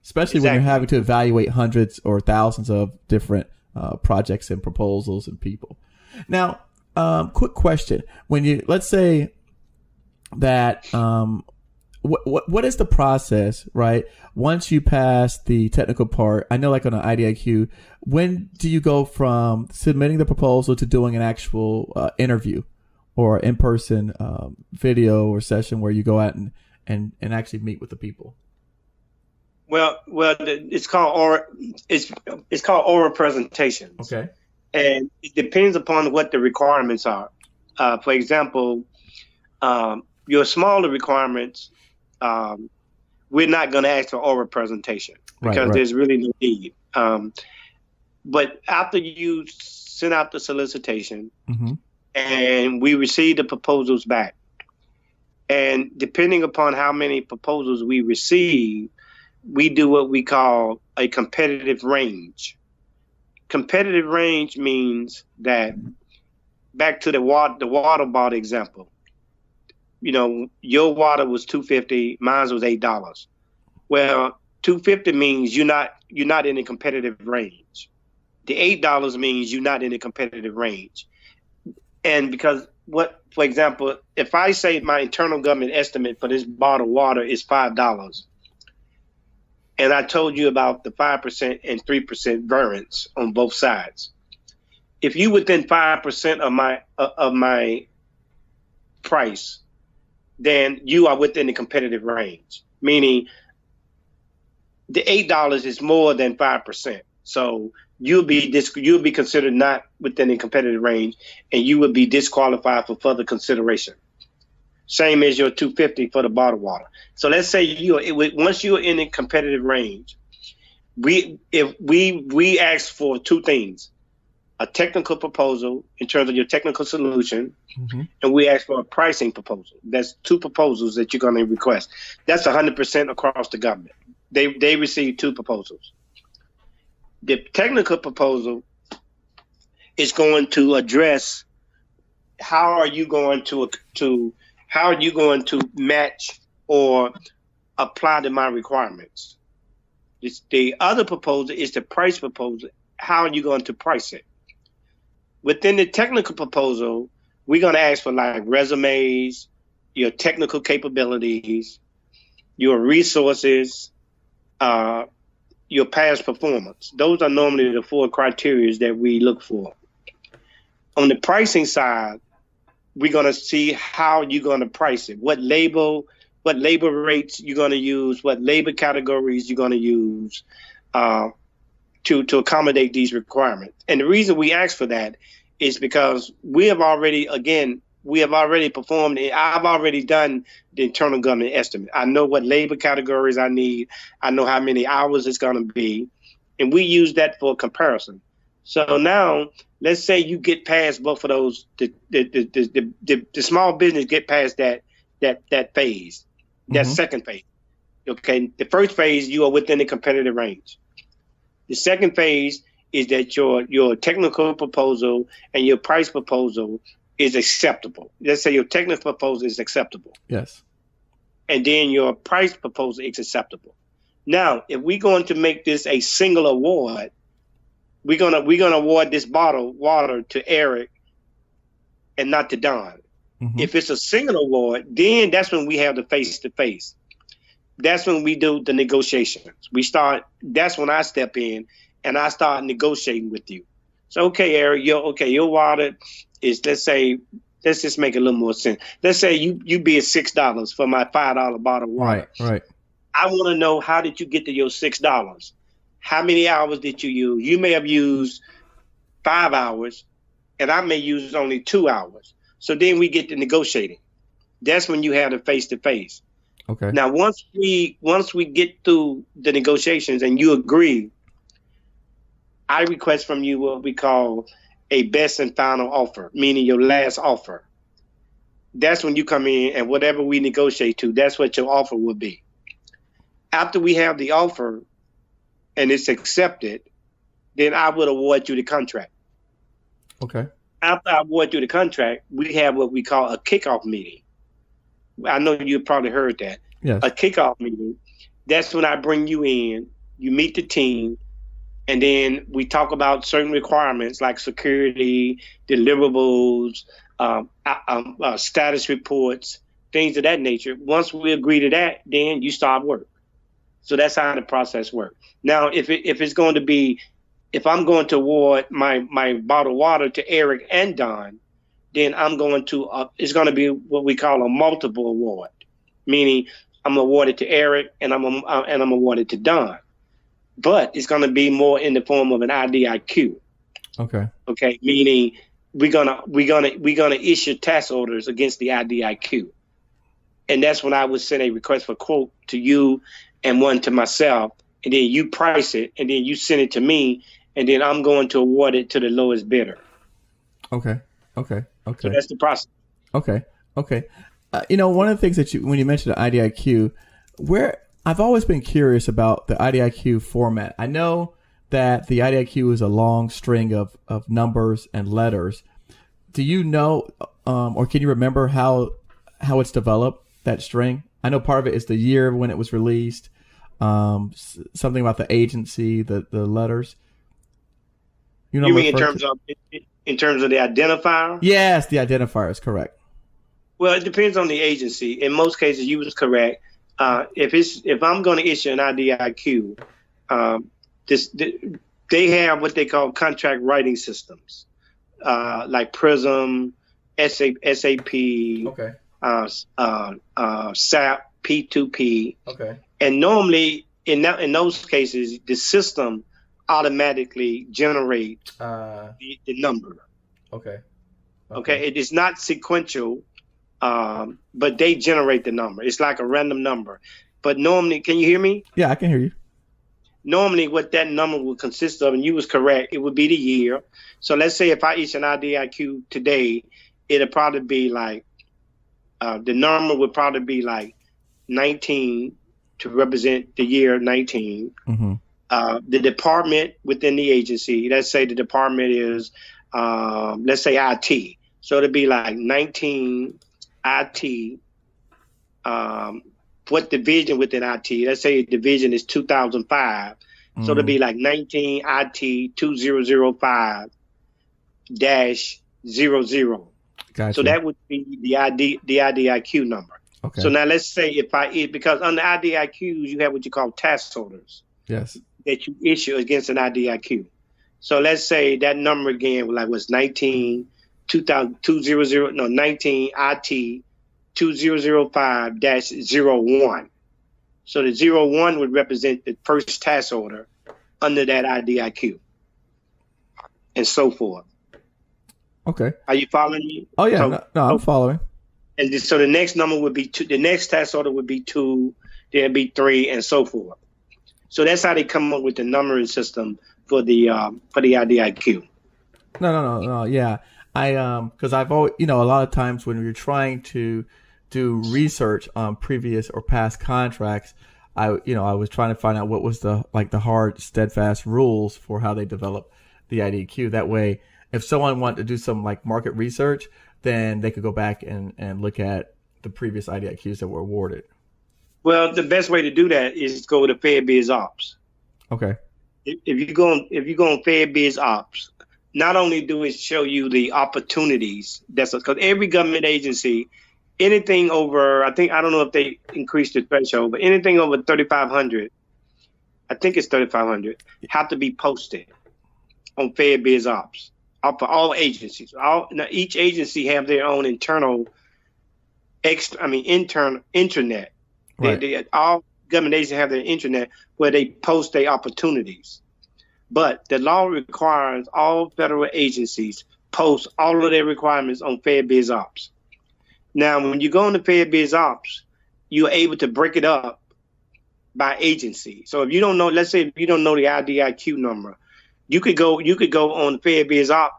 especially when you're having to evaluate hundreds or thousands of different projects and proposals and people. Now, quick question: let's say that what is the process, right? Once you pass the technical part, I know like on an IDIQ, when do you go from submitting the proposal to doing an actual interview or in-person video or session where you go out and actually meet with the people? Well, it's called oral presentations. Okay. And it depends upon what the requirements are. For example, your smaller requirements, we're not going to ask for oral presentation because there's really no need. But after you send out the solicitation and we receive the proposals back, and depending upon how many proposals we receive, we do what we call a competitive range. Competitive range means that, back to the water bottle example, your water was $2.50, mine was $8. Well, $2.50 means you're not in the competitive range. The $8 means you're not in the competitive range. And because for example, if I say my internal government estimate for this bottle of water is $5, and I told you about the 5% and 3% variance on both sides, if you within 5% of my price, then you are within the competitive range, meaning the $8 is more than 5%. So you'll be considered not within the competitive range, and you would be disqualified for further consideration. Same as your $2.50 for the bottled water. So let's say once you're in the competitive range, we ask for two things: a technical proposal in terms of your technical solution, and we ask for a pricing proposal. That's two proposals that you're going to request. That's 100% across the government. They receive two proposals. The technical proposal is going to address how are you going to match or apply to my requirements. The other proposal is the price proposal. How are you going to price it? Within the technical proposal, we're going to ask for like resumes, your technical capabilities, your resources, your past performance. Those are normally the 4 criteria that we look for. On the pricing side, we're going to see how you're going to price it. What labor rates you're going to use, what labor categories you're going to use to accommodate these requirements. And the reason we ask for that is because we have already performed. I've already done the internal government estimate. I know what labor categories I need. I know how many hours it's going to be. And we use that for comparison. So now, let's say you get past both of those, the small business get past that that phase, that second phase. Okay, the first phase, you are within the competitive range. The second phase is that your technical proposal and your price proposal is acceptable. Let's say your technical proposal is acceptable. Yes. And then your price proposal is acceptable. Now, if we're going to make this a single award, we're gonna award this bottle water to Eric and not to Don. If it's a single award, then that's when we have the face-to-face. That's when we do the negotiations. That's when I step in and I start negotiating with you. So, okay, Eric, your water is, let's just make it a little more sense. Let's say you bid $6 for my $5 bottle of water. Right. I want to know, how did you get to your $6? How many hours did you use? You may have used 5 hours and I may use only 2 hours. So then we get to negotiating. That's when you have the face-to-face. Okay. Now, once we get through the negotiations and you agree, I request from you what we call a best and final offer, meaning your last offer. That's when you come in, and whatever we negotiate to, that's what your offer will be. After we have the offer and it's accepted, then I will award you the contract. Okay. After I award you the contract, we have what we call a kickoff meeting. I know you've probably heard that. Yes. A kickoff meeting. That's when I bring you in, you meet the team, and then we talk about certain requirements like security, deliverables, status reports, things of that nature. Once we agree to that, then you start work. So that's how the process works. Now, if I'm going to award my bottled water to Eric and Don, then I'm going to, it's going to be what we call a multiple award, meaning I'm awarded to Eric and I'm awarded to Don, but it's going to be more in the form of an IDIQ. Okay. Okay. Meaning we're gonna issue task orders against the IDIQ, and that's when I would send a request for quote to you and one to myself, and then you price it, and then you send it to me, and then I'm going to award it to the lowest bidder. Okay. So that's the process. Okay. One of the things that when you mentioned the IDIQ, where I've always been curious about the IDIQ format. I know that the IDIQ is a long string of numbers and letters. Do you know, or can you remember how it's developed, that string? I know part of it is the year when it was released, something about the agency, the letters. You mean in terms of the identifier? Yes, the identifier is correct. Well, it depends on the agency. In most cases, you was correct. If I'm going to issue an IDIQ, they have what they call contract writing systems, like Prism, SAP, okay. SAP, P2P. Okay. And normally in those cases, the system automatically generate the number. Okay. Okay. It is not sequential, but they generate the number. It's like a random number. But normally, can you hear me? Yeah, I can hear you. Normally, what that number would consist of, and you was correct, it would be the year. So let's say if I issue an IDIQ today, it'll probably be like, the number would probably be like 19 to represent the year 19. Mm-hmm. The department within the agency, let's say the department is, let's say IT. So it'll be like 19 IT. What division within IT? Let's say division is 2005. Mm-hmm. So it'll be like 19 IT 2005-00. Gotcha. So that would be the IDIQ number. Okay. So now let's say because under IDIQs, you have what you call task orders. Yes. That you issue against an IDIQ. So let's say that number again was 19 IT 2005-01. So the 01 would represent the first task order under that IDIQ, and so forth. Okay. Are you following me? Oh yeah, no, I'm following. And so the next number would be 2. The next task order would be 2. Then it'd be 3, and so forth. So that's how they come up with the numbering system for the IDIQ. No. Yeah, because I've always, a lot of times when you're trying to do research on previous or past contracts, I was trying to find out what was the hard, steadfast rules for how they develop the IDIQ. That way, if someone wanted to do some like market research, then they could go back and look at the previous IDIQs that were awarded. Well, the best way to do that is go to FAA BizOps. Okay. If you go on FAA BizOps, not only do it show you the opportunities, because every government agency, anything over, I don't know if they increased the threshold, but anything over 3,500, I think it's 3,500, have to be posted on FAA BizOps for all agencies. Now each agency have their own internal intranet. Right. All government agencies have their intranet where they post their opportunities. But the law requires all federal agencies post all of their requirements on FAA BizOps. Now, when you go into FAA BizOps, you're able to break it up by agency. So if you don't know, let's say if you don't know the IDIQ number, you could go on FAA BizOps,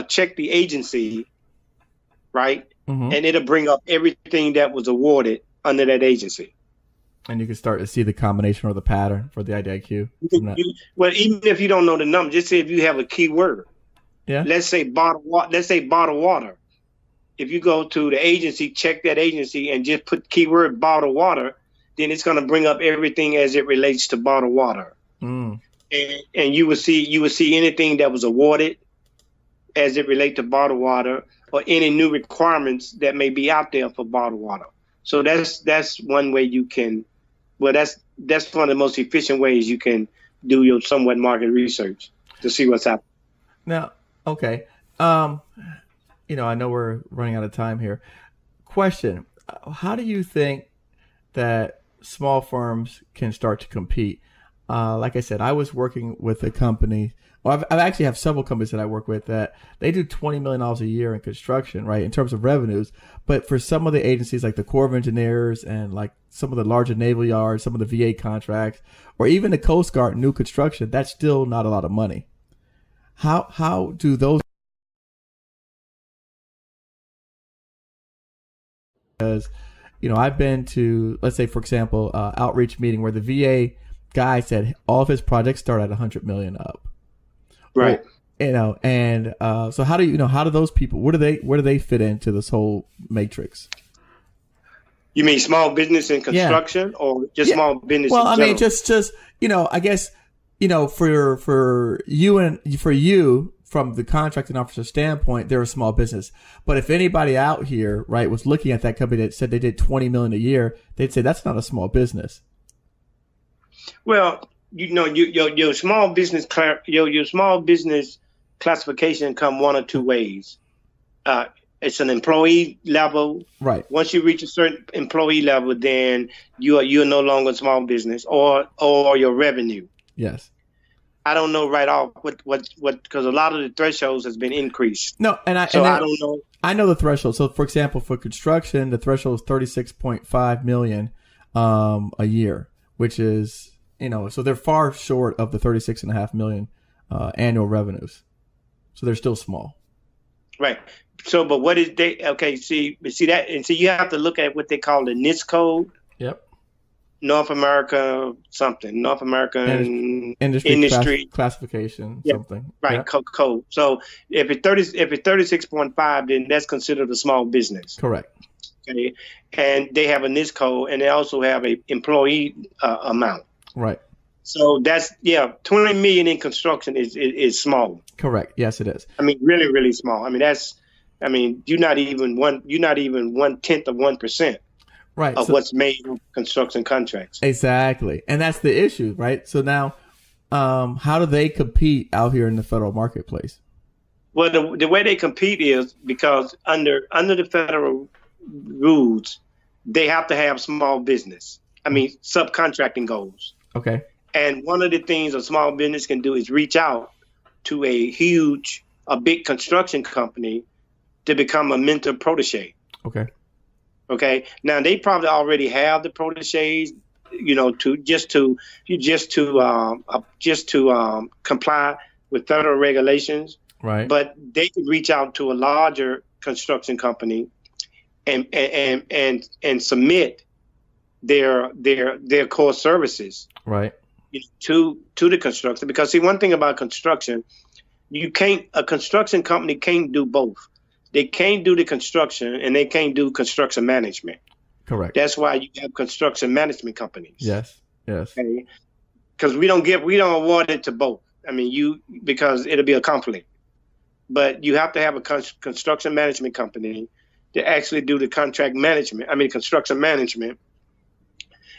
check the agency, right? Mm-hmm. And it'll bring up everything that was awarded under that agency. And you can start to see the combination or the pattern for the IDIQ. Well, even if you don't know the number, just say if you have a keyword. Yeah. Let's say bottled water. If you go to the agency, check that agency, and just put keyword bottled water, then it's going to bring up everything as it relates to bottled water. Mm. And you will see anything that was awarded as it relates to bottled water, or any new requirements that may be out there for bottled water. So that's one way you can. Well, that's one of the most efficient ways you can do your somewhat market research to see what's happening. Now, okay. I know we're running out of time here. Question: how do you think that small firms can start to compete? Like I said, I was working with a company. Well, I actually have several companies that I work with that they do $20 million a year in construction, right, in terms of revenues. But for some of the agencies like the Corps of Engineers and like some of the larger naval yards, some of the VA contracts, or even the Coast Guard new construction, that's still not a lot of money. How do those? Because, I've been to, let's say, for example, outreach meeting where the VA guy said all of his projects start at 100 million up. Right. Well, so how do those people, where do they fit into this whole matrix? You mean small business and construction, or just small business? Well, in I mean, general? I guess, for you from the contracting officer standpoint, they're a small business. But if anybody out here, right, was looking at that company that said they did 20 million a year, they'd say that's not a small business. Well, your small business classification come one or two ways. It's an employee level. Right. Once you reach a certain employee level, then you're no longer a small business, or your revenue. Yes. I don't know right off what because a lot of the thresholds has been increased. No, I don't know. I know the threshold. So, for example, for construction, the threshold is 36.5 million a year, which is so they're far short of the 36.5 million annual revenues. So they're still small. Right. So, but what is they? Okay, see that, and you have to look at what they call the NIST code. Yep. North American industry classification, yeah, something. Right, yep. Code. So if it's 36.5, then that's considered a small business. Correct. Okay, and they have a NIST code, and they also have a employee amount. Right. So that's 20 million in construction is small. Correct. Yes, it is. I mean, really, really small. I mean, you're not even 1/10 of 1%. Right. Of what's made in construction contracts. Exactly. And that's the issue, right? So now, how do they compete out here in the federal marketplace? Well, the way they compete is because under the federal rules, they have to have small business. I mean, subcontracting goals. Okay. And one of the things a small business can do is reach out to a big construction company to become a mentor protege. Okay. Okay. Now they probably already have the proteges, to comply with federal regulations. Right. But they could reach out to a larger construction company and submit their core services Right. to the construction. Because see, one thing about construction, a construction company can't do both. They can't do the construction and they can't do construction management. Correct. That's why you have construction management companies. Yes. Okay? Because we don't award it to both. I mean, because it'll be a conflict. But you have to have a construction management company to actually do the construction management.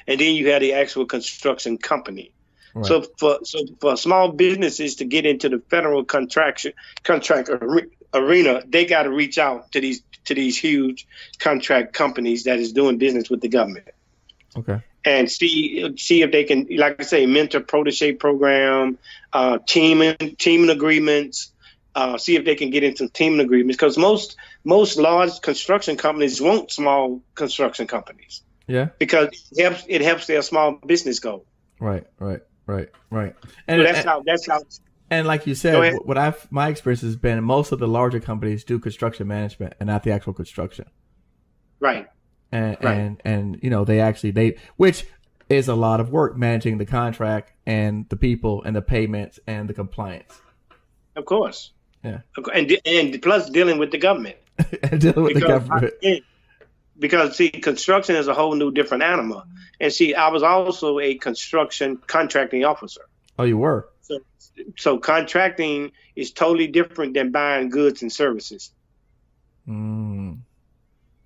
And then you have the actual construction company. Right. So for small businesses to get into the federal contract arena, they got to reach out to these huge contract companies that is doing business with the government. Okay. And see if they can, like I say, mentor protege program, teaming agreements. See if they can get into teaming agreements, because most large construction companies want small construction companies. Yeah. Because it helps their small business go. Right. And so that's how. And like you said, my experience has been most of the larger companies do construction management and not the actual construction. Right. And they which is a lot of work, managing the contract and the people and the payments and the compliance. Of course. Yeah. And plus dealing with the government. And dealing with the government. Because see, construction is a whole new different animal. And see, I was also a construction contracting officer. Oh, you were? So contracting is totally different than buying goods and services. Mm.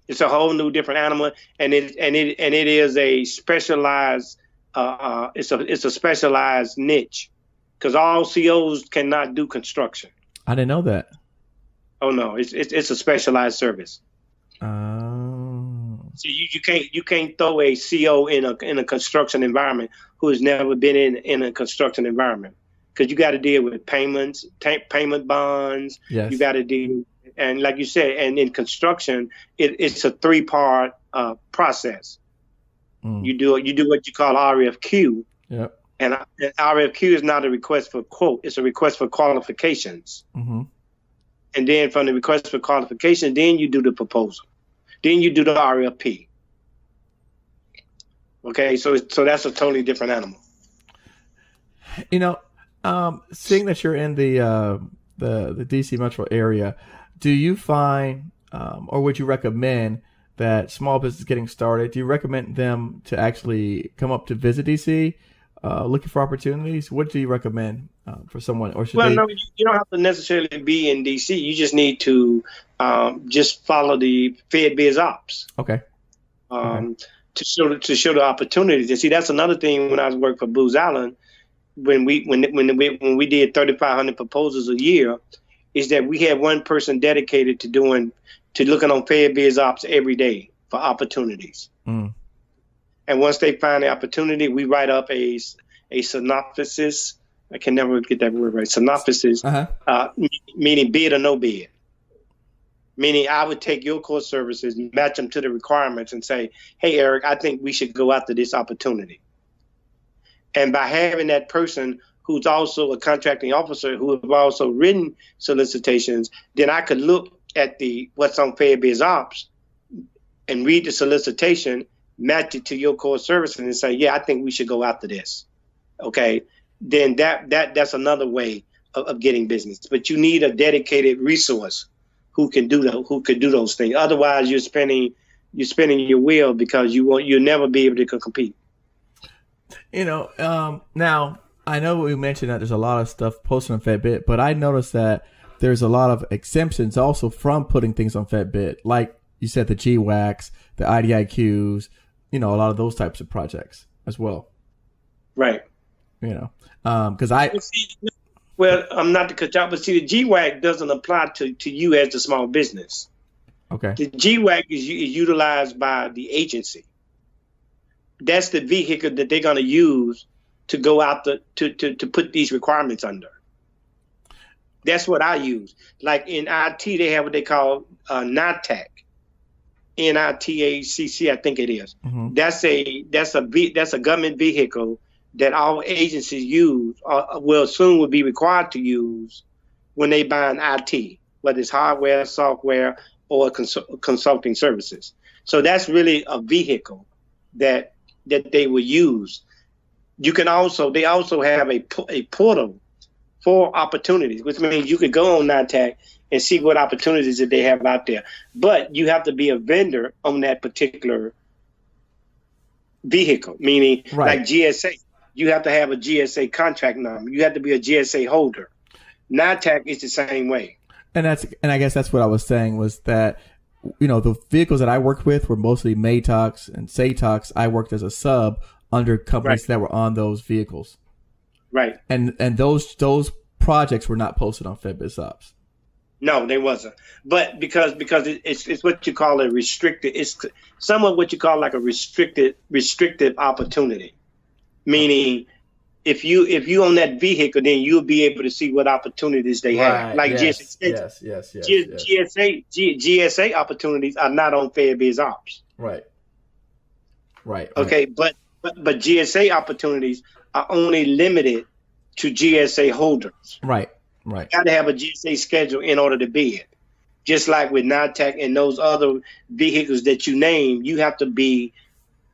It's a whole new different animal, and it is a specialized. It's a specialized niche, because all COs cannot do construction. I didn't know that. Oh no, it's a specialized service. Oh. So you can't throw a CO in a construction environment who has never been in a construction environment, because you got to deal with payment bonds. Yes. You got to deal, and like you said, and in construction, it's a 3-part process. Mm. You do what you call RFQ. Yep. And RFQ is not a request for quote; it's a request for qualifications. Mm-hmm. And then from the request for qualification, then you do the proposal. Then you do the RFP. Okay, so that's a totally different animal. Seeing that you're in the DC metro area, do you find, or would you recommend that small business getting started, do you recommend them to actually come up to visit DC, looking for opportunities? What do you recommend for someone? Or should no, you don't have to necessarily be in DC. You just need to just follow the FAA BizOps. Okay. To show the opportunities. And see, that's another thing. When I was working for Booz Allen, when we did 3,500 proposals a year, is that we had one person dedicated to looking on FAA BizOps every day for opportunities. Mm. And once they find the opportunity, we write up a synopsis. I can never get that word right. Synopsis, meaning bid or no bid. Meaning I would take your core services, match them to the requirements, and say, hey, Eric, I think we should go after this opportunity. And by having that person who's also a contracting officer who have also written solicitations, then I could look at what's on FAA BizOps and read the solicitation, match it to your core services, and say, yeah, I think we should go after this. Okay, then that's another way of getting business. But you need a dedicated resource who can do those things. Otherwise, you're spinning your wheel, because you'll never be able to compete. Now I know we mentioned that there's a lot of stuff posted on FedBid, but I noticed that there's a lot of exemptions also from putting things on FedBid, like you said, the GWACs, the IDIQs, a lot of those types of projects as well. Right. Because Well, I'm not to cut you out, but see, the GWAC doesn't apply to you as the small business. Okay. The GWAC is utilized by the agency. That's the vehicle that they're going to use to go out to put these requirements under. That's what I use. Like in IT, they have what they call NITAC, NITACC, I think it is. Mm-hmm. That's a government vehicle that all agencies use, will soon be required to use when they buy an IT, whether it's hardware, software, or consulting services. So that's really a vehicle that they will use. They also have a portal for opportunities, which means you could go on NITAC and see what opportunities that they have out there. But you have to be a vendor on that particular vehicle, meaning like GSA. You have to have a GSA contract number. You have to be a GSA holder. NITAC is the same way. And I guess that's what I was saying was that, the vehicles that I worked with were mostly MATOCs and SATOCs. I worked as a sub under companies that were on those vehicles. Right. And those projects were not posted on FAA BizOps. No, they wasn't. But because it's what you call a restricted, it's somewhat what you call like a restricted opportunity. Meaning if you own that vehicle, then you'll be able to see what opportunities they have. Like GSA opportunities are not on FAA BizOps. Right. Okay, but GSA opportunities are only limited to GSA holders. Right. You got to have a GSA schedule in order to bid. Just like with NITAC and those other vehicles that you name, you have to be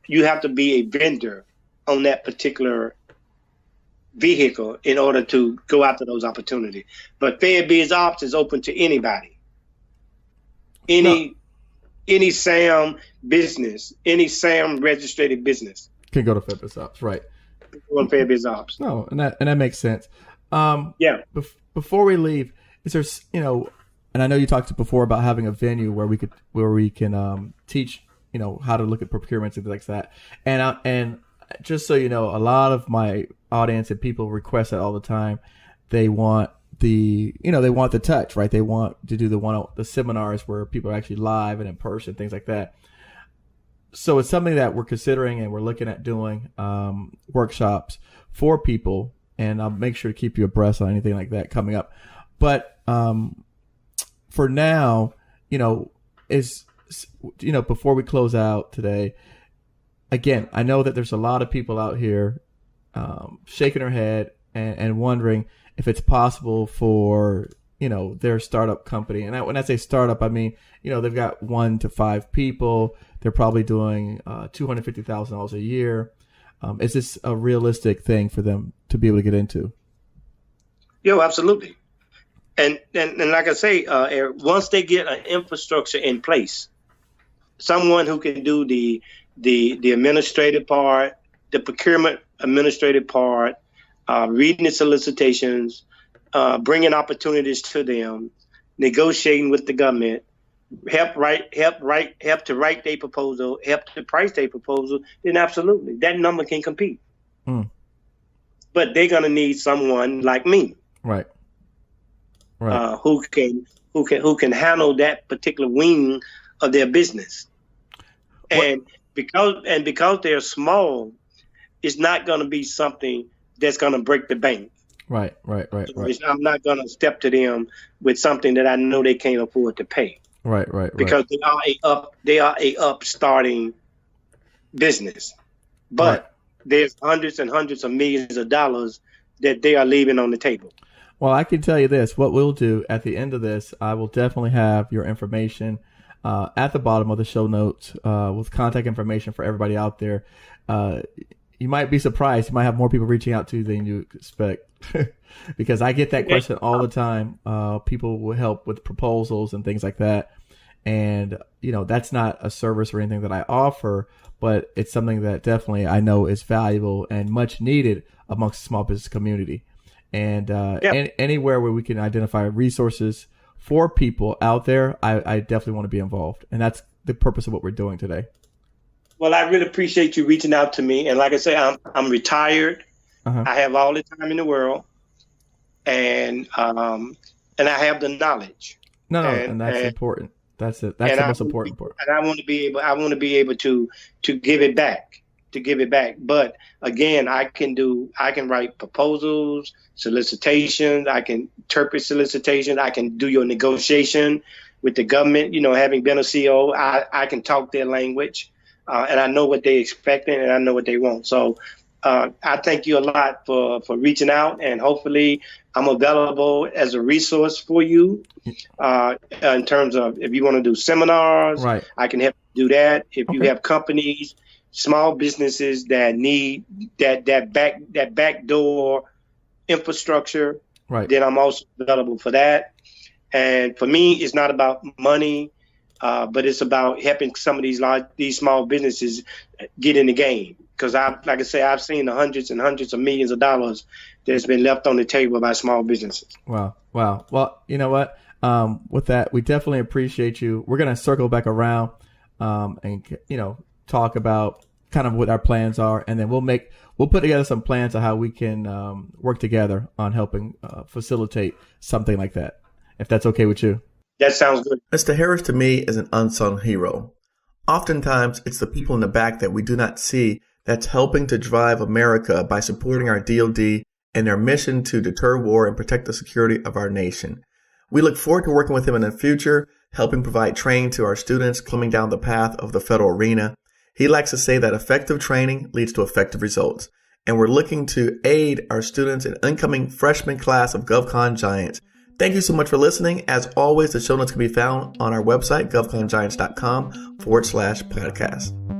a vendor on that particular vehicle in order to go after those opportunities. But FAA BizOps is open to anybody. Any SAM business, any SAM registered business can go to FAA BizOps, right? On FAA BizOps. No, and that makes sense. Before we leave, is there, and I know you talked before about having a venue where we can teach, how to look at procurements and things like that. And just so you know, a lot of my audience and people request that all the time. They want the touch, right? They want to do the seminars where people are actually live and in person, things like that. So it's something that we're considering and we're looking at doing workshops for people, and I'll make sure to keep you abreast on anything like that coming up. But for now, before we close out today, again, I know that there's a lot of people out here shaking their head and wondering if it's possible for, their startup company. And when I say startup, I mean, they've got 1 to 5 people. They're probably doing $250,000 a year. Is this a realistic thing for them to be able to get into? Absolutely. And like I say, Eric, once they get an infrastructure in place, someone who can do the administrative part, the procurement administrative part, reading the solicitations, bringing opportunities to them, negotiating with the government, help to write their proposal, help to price their proposal, then absolutely that number can compete. But they're gonna need someone like me, right? Who can handle that particular wing of their business. And because they're small, it's not going to be something that's going to break the bank. Right. I'm not going to step to them with something that I know they can't afford to pay. Right. Because they are a upstarting business, but there's hundreds and hundreds of millions of dollars that they are leaving on the table. Well, I can tell you this: what we'll do at the end of this, I will definitely have your information at the bottom of the show notes with contact information for everybody out there. You might be surprised. You might have more people reaching out to you than you expect because I get that question all the time. People will help with proposals and things like that. And, that's not a service or anything that I offer, but it's something that definitely I know is valuable and much needed amongst the small business community. And anywhere where we can identify resources for people out there, I definitely want to be involved. And that's the purpose of what we're doing today. Well, I really appreciate you reaching out to me. And like I say, I'm retired. I have all the time in the world, and I have the knowledge. And that's important. That's it. That's the most important part. And I want to be able to give it back. But again, I can write proposals, solicitations. I can interpret solicitations. I can do your negotiation with the government. Having been a CO, I can talk their language. And I know what they expect and I know what they want. So I thank you a lot for reaching out, and hopefully I'm available as a resource for you in terms of if you want to do seminars, right. I can help you do that. If Okay. you have companies, small businesses that need that back door infrastructure, Right. then I'm also available for that. And for me, it's not about money, but it's about helping some of these small businesses get in the game. Because I've seen the hundreds and hundreds of millions of dollars that's been left on the table by small businesses. Wow. Well, you know what? With that, we definitely appreciate you. We're going to circle back around and talk about kind of what our plans are, and then we'll put together some plans of how we can work together on helping facilitate something like that, if that's okay with you. That sounds good. Mr. Harris to me is an unsung hero. Oftentimes, it's the people in the back that we do not see that's helping to drive America by supporting our DoD and their mission to deter war and protect the security of our nation. We look forward to working with him in the future, helping provide training to our students coming down the path of the federal arena. He likes to say that effective training leads to effective results, and we're looking to aid our students in incoming freshman class of Govcon Giants. Thank you so much for listening. As always, the show notes can be found on our website, govcongiants.com/podcast.